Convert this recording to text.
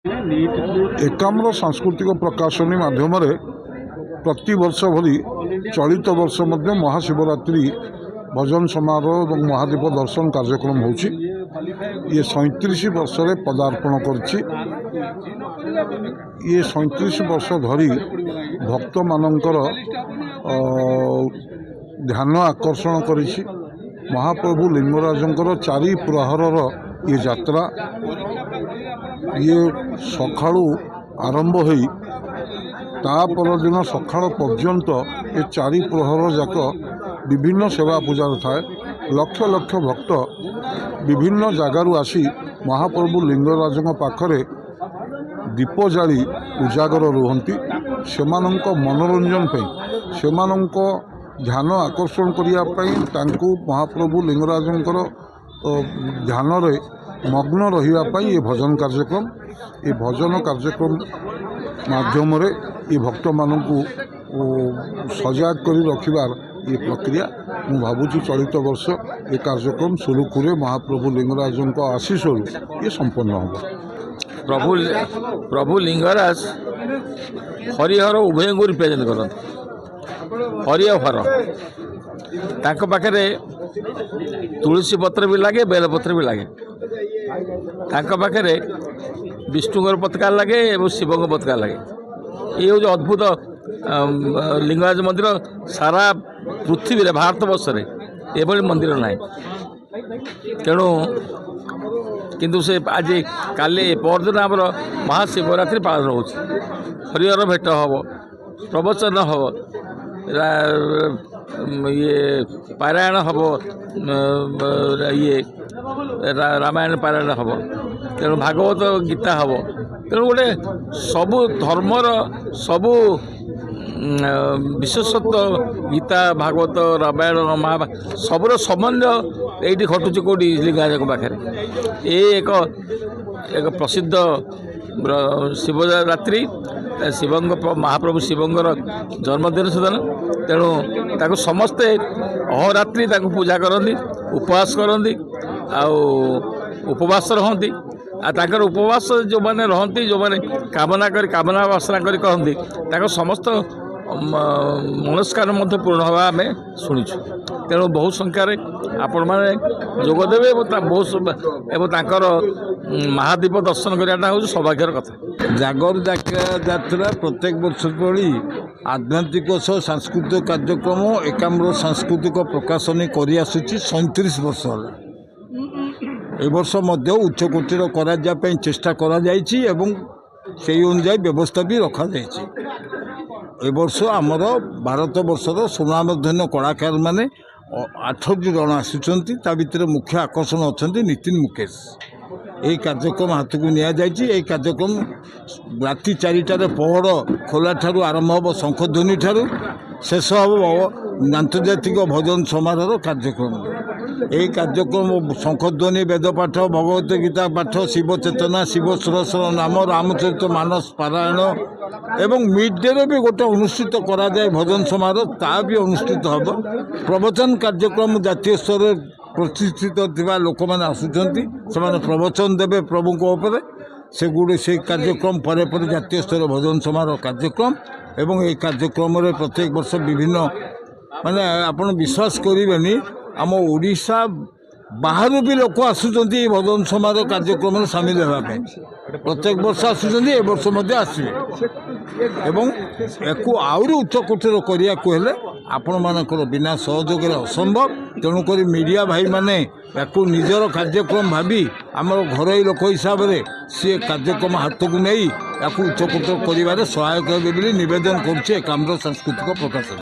एकाम्र सांस्कृतिक प्रकाशनी माध्यम प्रति वर्ष भली चलित वर्ष मध्य महाशिवरात्रि भजन समारोह और महादीप दर्शन कार्यक्रम होची। ये 37 वर्ष पदार्पण करछि। ये 37 वर्ष धरी भक्त मानकर ध्यान आकर्षण करिछि। महाप्रभु लिंगराजंकर चारि प्रहरर ये यात्रा ये सकाळू आरंभ होई ता परदिन सकाळ पर्यंत ये चारि प्रहर जाक विभिन्न सेवा पूजार थाए। लक्ष लक्ष भक्त विभिन्न जगारू आसी महाप्रभु लिंगराजंक पाखरे दीप जाली उजागर रुहंती। सेमानंक मनोरंजन पे सेमानंक ध्यान आकर्षण करिया पई तांकू महाप्रभु लिंगराजंकर ध्यान रे मग्न रहिया पई ये भजन कार्यक्रम माध्यम रे ये भक्त मानकू सजाग करी रखिबार ये प्रक्रिया मु भावुची चलित वर्ष ये कार्यक्रम सुरुखुरे महाप्रभु लिंगराजंक आशीष ये संपन्न होगा। प्रभु लिंगराज हरिहर उभय को रिप्रेजेंट करते। हरिहर तांको पाखरे तुलसी पत्र भी लगे, बेलपत्र भी लगे। तांको पाखरे विष्णुकर पताका लगे और शिव पताका लगे। ये हूँ अद्भुत लिंगराज मंदिर सारा पृथ्वी रे भारत वर्ष रे एभली मंदिर ना। तेणु किंतु से आज काली परदिन आमर महाशिवरात्रि पालन हो। हरिहर भेट हम, प्रवचन हम, ये पारायण हम, ये रामायण पारायण हम, तेणु भागवत गीता हम। तेणु गोटे सबु धर्मर सबु विशेषत्व गीता भागवत रामायण महाभारत सबुर समन्वय ये घटुची कौटी लिंगराज पाखे। ये एक प्रसिद्ध शिवरात्रि शिवंग महाप्रभु शिवंगर जन्मदिन सुधन। तेणु ताको समस्ते अहोरात्रि ताको पूजा करती, उपवास करती, उपवास रहती। ताकर उपवास जो मैंने रहती, जो मैंने कामना वासना करी कहती, ताको समस्त मनस्कार मध्य पूर्ण हवा आम शुणुचु। तेणु बहु संख्यार आपण मैंने जोगदेवे तांकर महादीप दर्शन कराटा हूँ सौभाग्यर कथा। जागर यात्रा प्रत्येक वर्ष भली आध्यात्मिक सह सांस्कृतिक कार्यक्रम एकाम्र सांस्कृतिक प्रकाशनी कर 37 वर्ष है। ए वर्ष मध्य उच्चकोटीर कराई चेष्टा करा जायछि एवं सेही अनुसार व्यवस्था भी रखा जायछि। ए वर्ष आमर भारत वर्षर सुनामधन्य कलाकार माने 8 जन आसुचंती। ता भितर मुख्य आकर्षण अच्छा नितिन मुकेश। यही कार्यक्रम हाथ को निया जायछि। यही कार्यक्रम राति 4टार पहर खोला ठारू आरंभ हम शंखध्वनि ठारू शेष हम आंतर्जातिक भजन समारोह कार्यक्रम। यही कार्यक्रम शंखध्वनि वेदपाठ भगवत गीता पाठ शिव चेतना शिव सरस्वर नाम रामचरित मानस पारायण एवं मिड डे भी गोटे अनुष्ठित करा जाए भजन समारोह ता भी अनुष्ठित हम। प्रवचन कार्यक्रम जातीय स्तर प्रतिष्ठित थिबा लोक मैंने आसुचंती से प्रवचन देवे प्रभु को से गुड़े से कार्यक्रम पर जातीय स्तर भजन समारोह कार्यक्रम एवं ये कार्यक्रम रे प्रत्येक वर्ष विभिन्न माने आपण विश्वास करेंगे आम ओडिशा बाहर भी लोक आसुचंती भजन समारोह कार्यक्रम में सामिल होगापी। प्रत्येक वर्ष आसुचंती ए वर्ष मध्य आसवे एवं याकू आउरी उच्चकोटीर करिया को हेले आपण मानकर बिना सहयोग असंभव। तेणुक मीडिया भाई माने याकू निजर कार्यक्रम भावी आमर घरोई लोक हिसाब से सी कार्यक्रम हाथ को नहीं याकू उच्चकोटीर करिवारे सहायक हेबे बोली निवेदन करुछे एकाम्र सांस्कृतिक प्रकाशन।